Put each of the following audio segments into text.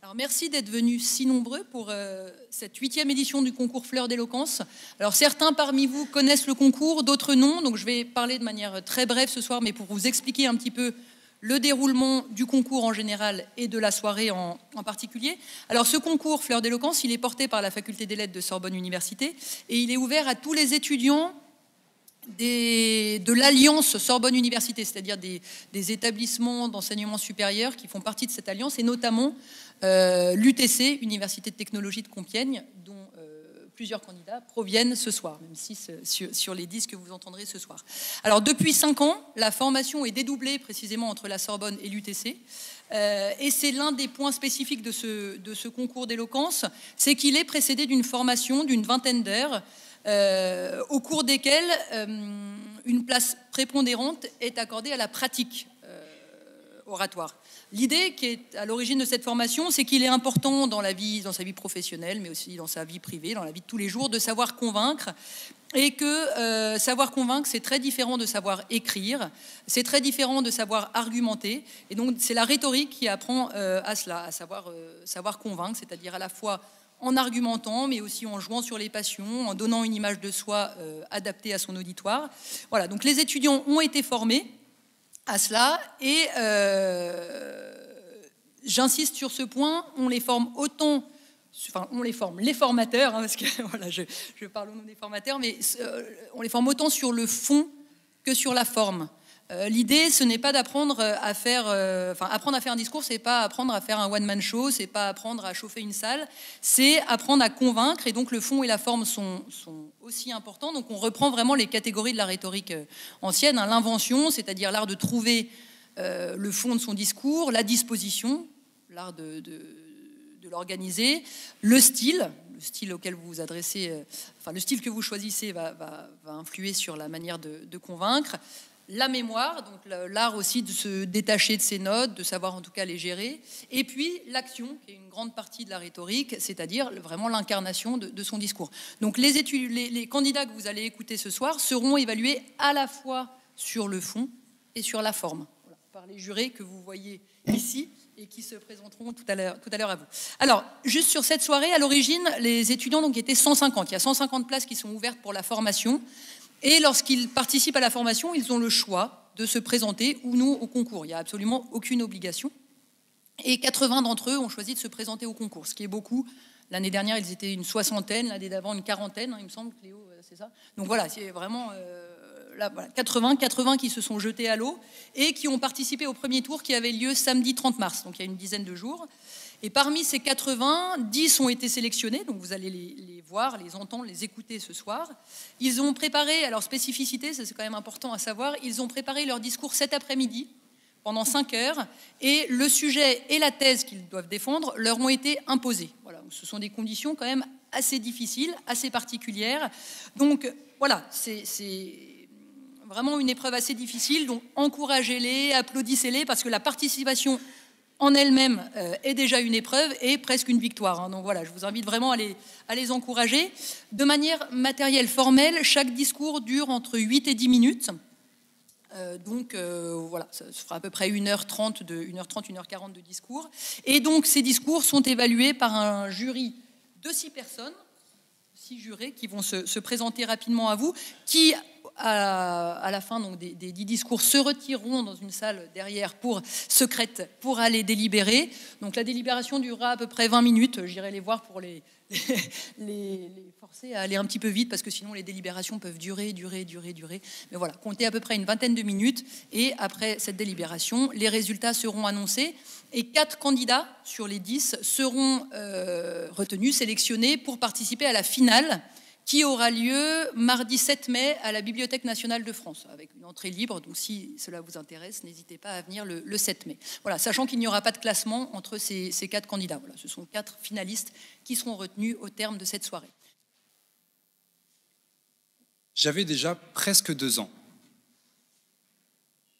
Alors, merci d'être venus si nombreux pour cette 8e édition du concours Fleurs d'éloquence. Alors certains parmi vous connaissent le concours, d'autres non, donc je vais parler de manière très brève ce soir, mais pour vous expliquer un petit peu le déroulement du concours en général et de la soirée en particulier. Alors ce concours Fleurs d'éloquence, il est porté par la Faculté des Lettres de Sorbonne Université et il est ouvert à tous les étudiants de l'Alliance Sorbonne Université, c'est-à-dire des établissements d'enseignement supérieur qui font partie de cette alliance, et notamment l'UTC, Université de Technologie de Compiègne, dont plusieurs candidats proviennent ce soir, même si sur les 10 que vous entendrez ce soir. Alors depuis 5 ans, la formation est dédoublée précisément entre la Sorbonne et l'UTC, et c'est l'un des points spécifiques de ce concours d'éloquence, c'est qu'il est précédé d'une formation d'une vingtaine d'heures, au cours desquelles une place prépondérante est accordée à la pratique oratoire. L'idée qui est à l'origine de cette formation, c'est qu'il est important dans sa vie professionnelle, mais aussi dans sa vie privée, dans la vie de tous les jours, de savoir convaincre, et que savoir convaincre, c'est très différent de savoir écrire, c'est très différent de savoir argumenter, et donc c'est la rhétorique qui apprend à cela, à savoir convaincre, c'est-à-dire à la fois en argumentant, mais aussi en jouant sur les passions, en donnant une image de soi adaptée à son auditoire. Voilà, donc les étudiants ont été formés à cela, et j'insiste sur ce point, on les forme autant, enfin on les forme, les formateurs, hein, parce que voilà, je parle au nom des formateurs, mais on les forme autant sur le fond que sur la forme. L'idée, ce n'est pas d'apprendre à faire, apprendre à faire un discours, c'est pas apprendre à faire un one-man show, c'est pas apprendre à chauffer une salle, c'est apprendre à convaincre, et donc le fond et la forme sont aussi importants. Donc on reprend vraiment les catégories de la rhétorique ancienne, hein, l'invention, c'est-à-dire l'art de trouver le fond de son discours, la disposition, l'art de l'organiser, le style auquel vous vous adressez, le style que vous choisissez va influer sur la manière de convaincre. La mémoire, donc l'art aussi de se détacher de ses notes, de savoir en tout cas les gérer. Et puis l'action, qui est une grande partie de la rhétorique, c'est-à-dire vraiment l'incarnation de son discours. Donc les candidats que vous allez écouter ce soir seront évalués à la fois sur le fond et sur la forme, voilà, par les jurés que vous voyez ici et qui se présenteront tout à l'heure à vous. Alors, juste sur cette soirée, à l'origine, les étudiants donc, étaient 150. Il y a 150 places qui sont ouvertes pour la formation. Et lorsqu'ils participent à la formation, ils ont le choix de se présenter ou non au concours. Il n'y a absolument aucune obligation. Et 80 d'entre eux ont choisi de se présenter au concours, ce qui est beaucoup. L'année dernière, ils étaient une soixantaine, l'année d'avant une quarantaine, hein, il me semble, Cléo, c'est ça. Donc voilà, c'est vraiment là, voilà, 80 qui se sont jetés à l'eau et qui ont participé au premier tour qui avait lieu samedi 30 mars, donc il y a une dizaine de jours. Et parmi ces 80, 10 ont été sélectionnés, donc vous allez les voir, les entendre, les écouter ce soir. Ils ont préparé, alors spécificité, ça c'est quand même important à savoir, ils ont préparé leur discours cet après-midi, pendant 5 heures, et le sujet et la thèse qu'ils doivent défendre leur ont été imposés. Voilà, ce sont des conditions quand même assez difficiles, assez particulières. Donc voilà, c'est vraiment une épreuve assez difficile, donc encouragez-les, applaudissez-les, parce que la participation en elle-même est déjà une épreuve et presque une victoire. Hein. Donc voilà, je vous invite vraiment à les encourager. De manière matérielle, formelle, chaque discours dure entre 8 et 10 minutes. Voilà, ça fera à peu près 1h30, 1h40 de discours. Et donc ces discours sont évalués par un jury de 6 personnes, 6 jurés qui vont se présenter rapidement à vous, qui à la fin donc, des 10 discours se retireront dans une salle derrière secrète pour aller délibérer. Donc la délibération durera à peu près 20 minutes. J'irai les voir pour les forcer à aller un petit peu vite parce que sinon les délibérations peuvent durer. Mais voilà, comptez à peu près une vingtaine de minutes et après cette délibération, les résultats seront annoncés et 4 candidats sur les 10 seront retenus, sélectionnés pour participer à la finale qui aura lieu mardi 7 mai à la Bibliothèque nationale de France, avec une entrée libre. Donc si cela vous intéresse, n'hésitez pas à venir le 7 mai. Voilà, sachant qu'il n'y aura pas de classement entre ces 4 candidats. Voilà, ce sont 4 finalistes qui seront retenus au terme de cette soirée. J'avais déjà presque 2 ans.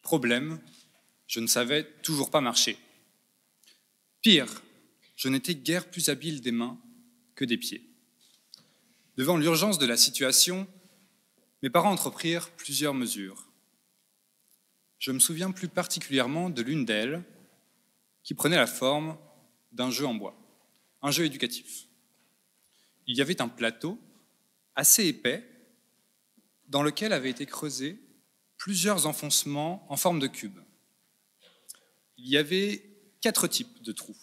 Problème, je ne savais toujours pas marcher. Pire, je n'étais guère plus habile des mains que des pieds. Devant l'urgence de la situation, mes parents entreprirent plusieurs mesures. Je me souviens plus particulièrement de l'une d'elles qui prenait la forme d'un jeu en bois, un jeu éducatif. Il y avait un plateau assez épais dans lequel avaient été creusés plusieurs enfoncements en forme de cube. Il y avait 4 types de trous.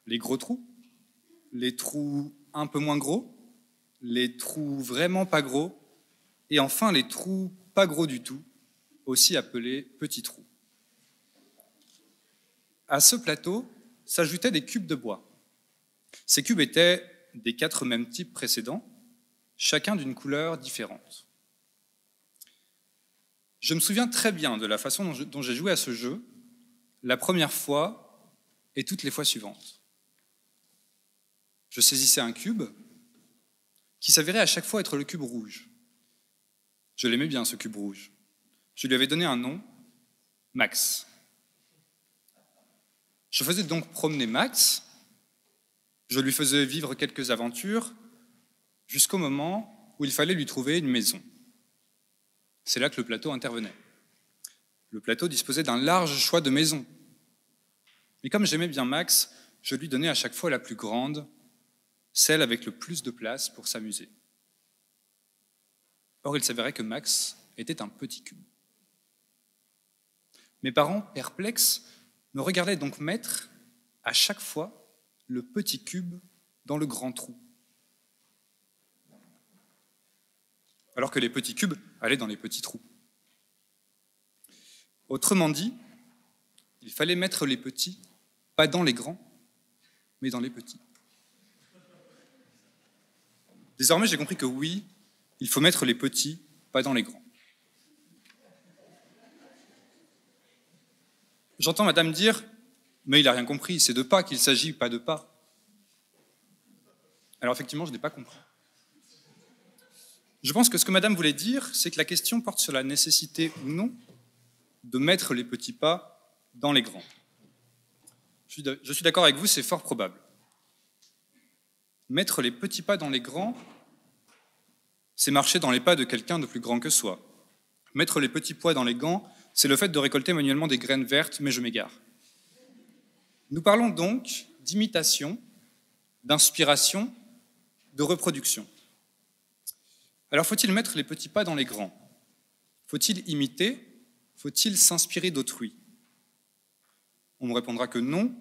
Les gros trous, les trous un peu moins gros, les trous vraiment pas gros, et enfin les trous pas gros du tout, aussi appelés petits trous. À ce plateau s'ajoutaient des cubes de bois. Ces cubes étaient des 4 mêmes types précédents, chacun d'une couleur différente. Je me souviens très bien de la façon dont j'ai joué à ce jeu, la première fois et toutes les fois suivantes. Je saisissais un cube qui s'avérait à chaque fois être le cube rouge. Je l'aimais bien, ce cube rouge. Je lui avais donné un nom, Max. Je faisais donc promener Max, je lui faisais vivre quelques aventures, jusqu'au moment où il fallait lui trouver une maison. C'est là que le plateau intervenait. Le plateau disposait d'un large choix de maisons. Mais comme j'aimais bien Max, je lui donnais à chaque fois la plus grande, celle avec le plus de place pour s'amuser. Or, il s'avérait que Max était un petit cube. Mes parents, perplexes, me regardaient donc mettre, à chaque fois, le petit cube dans le grand trou. Alors que les petits cubes allaient dans les petits trous. Autrement dit, il fallait mettre les petits, pas dans les grands, mais dans les petits. Désormais, j'ai compris que oui, il faut mettre les petits, pas dans les grands. J'entends madame dire « mais il n'a rien compris, c'est de pas qu'il s'agit, pas de pas ». Alors effectivement, je n'ai pas compris. Je pense que ce que madame voulait dire, c'est que la question porte sur la nécessité ou non de mettre les petits pas dans les grands. Je suis d'accord avec vous, c'est fort probable. Mettre les petits pas dans les grands, c'est marcher dans les pas de quelqu'un de plus grand que soi. Mettre les petits pois dans les gants, c'est le fait de récolter manuellement des graines vertes, mais je m'égare. Nous parlons donc d'imitation, d'inspiration, de reproduction. Alors faut-il mettre les petits pas dans les grands? Faut-il imiter? Faut-il s'inspirer d'autrui? On me répondra que non,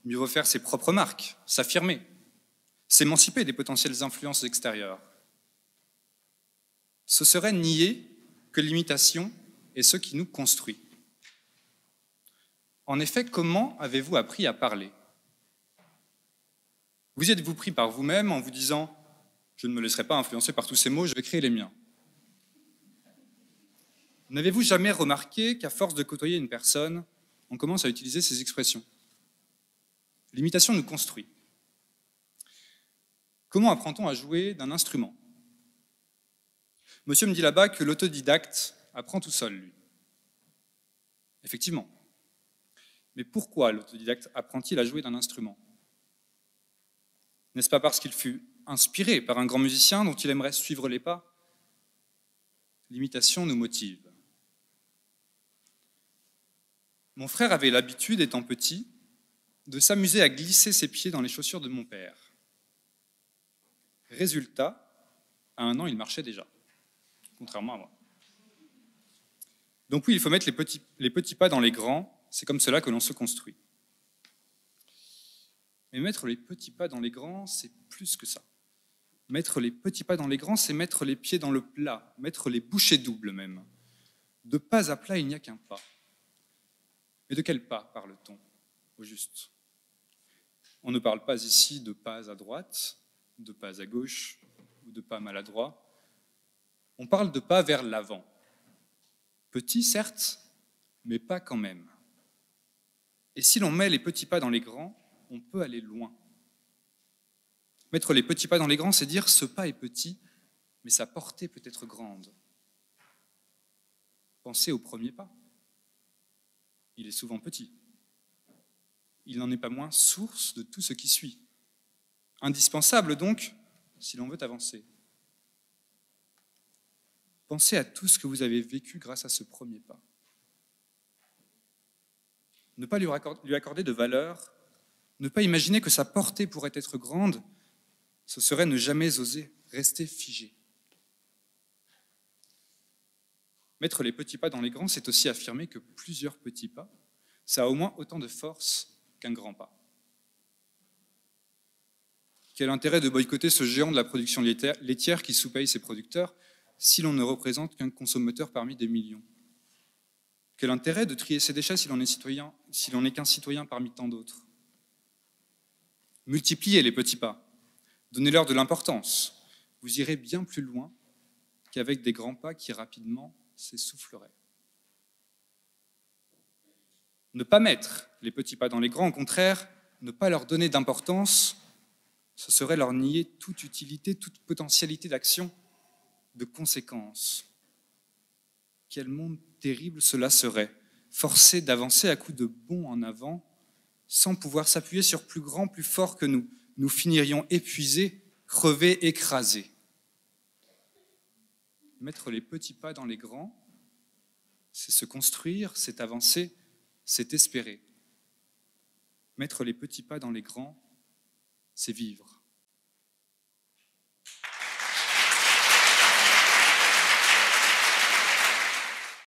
mieux vaut faire ses propres marques, s'affirmer, s'émanciper des potentielles influences extérieures. Ce serait nier que l'imitation est ce qui nous construit. En effet, comment avez-vous appris à parler? Vous y êtes-vous pris par vous-même en vous disant « je ne me laisserai pas influencer par tous ces mots, je vais créer les miens ». N'avez-vous jamais remarqué qu'à force de côtoyer une personne, on commence à utiliser ces expressions? L'imitation nous construit. Comment apprend-on à jouer d'un instrument? Monsieur me dit là-bas que l'autodidacte apprend tout seul, lui. Effectivement. Mais pourquoi l'autodidacte apprend-il à jouer d'un instrument? N'est-ce pas parce qu'il fut inspiré par un grand musicien dont il aimerait suivre les pas? L'imitation nous motive. Mon frère avait l'habitude, étant petit, de s'amuser à glisser ses pieds dans les chaussures de mon père. Résultat, à 1 an, il marchait déjà, contrairement à moi. Donc oui, il faut mettre les petits pas dans les grands, c'est comme cela que l'on se construit. Mais mettre les petits pas dans les grands, c'est plus que ça. Mettre les petits pas dans les grands, c'est mettre les pieds dans le plat, mettre les bouchées doubles même. De pas à plat, il n'y a qu'un pas. Mais de quel pas parle-t-on, au juste? On ne parle pas ici de pas à droite, de pas à gauche ou de pas maladroit. On parle de pas vers l'avant. Petit, certes, mais pas quand même. Et si l'on met les petits pas dans les grands, on peut aller loin. Mettre les petits pas dans les grands, c'est dire ce pas est petit, mais sa portée peut être grande. Pensez au premier pas. Il est souvent petit. Il n'en est pas moins source de tout ce qui suit. Indispensable donc, si l'on veut avancer. Pensez à tout ce que vous avez vécu grâce à ce premier pas. Ne pas lui accorder de valeur Ne pas imaginer que sa portée pourrait être grande, ce serait ne jamais oser rester figé. Mettre les petits pas dans les grands, c'est aussi affirmer que plusieurs petits pas, ça a au moins autant de force qu'un grand pas. Quel intérêt de boycotter ce géant de la production laitière qui sous-paye ses producteurs si l'on ne représente qu'un consommateur parmi des millions? Quel intérêt de trier ses déchets si l'on n'est qu'un citoyen parmi tant d'autres? Multipliez les petits pas, donnez-leur de l'importance. Vous irez bien plus loin qu'avec des grands pas qui rapidement s'essouffleraient. Ne pas mettre les petits pas dans les grands, au contraire, ne pas leur donner d'importance, ce serait leur nier toute utilité, toute potentialité d'action, de conséquences. Quel monde terrible cela serait, forcé d'avancer à coups de bond en avant, sans pouvoir s'appuyer sur plus grand, plus fort que nous. Nous finirions épuisés, crevés, écrasés. Mettre les petits pas dans les grands, c'est se construire, c'est avancer, c'est espérer. Mettre les petits pas dans les grands, c'est vivre.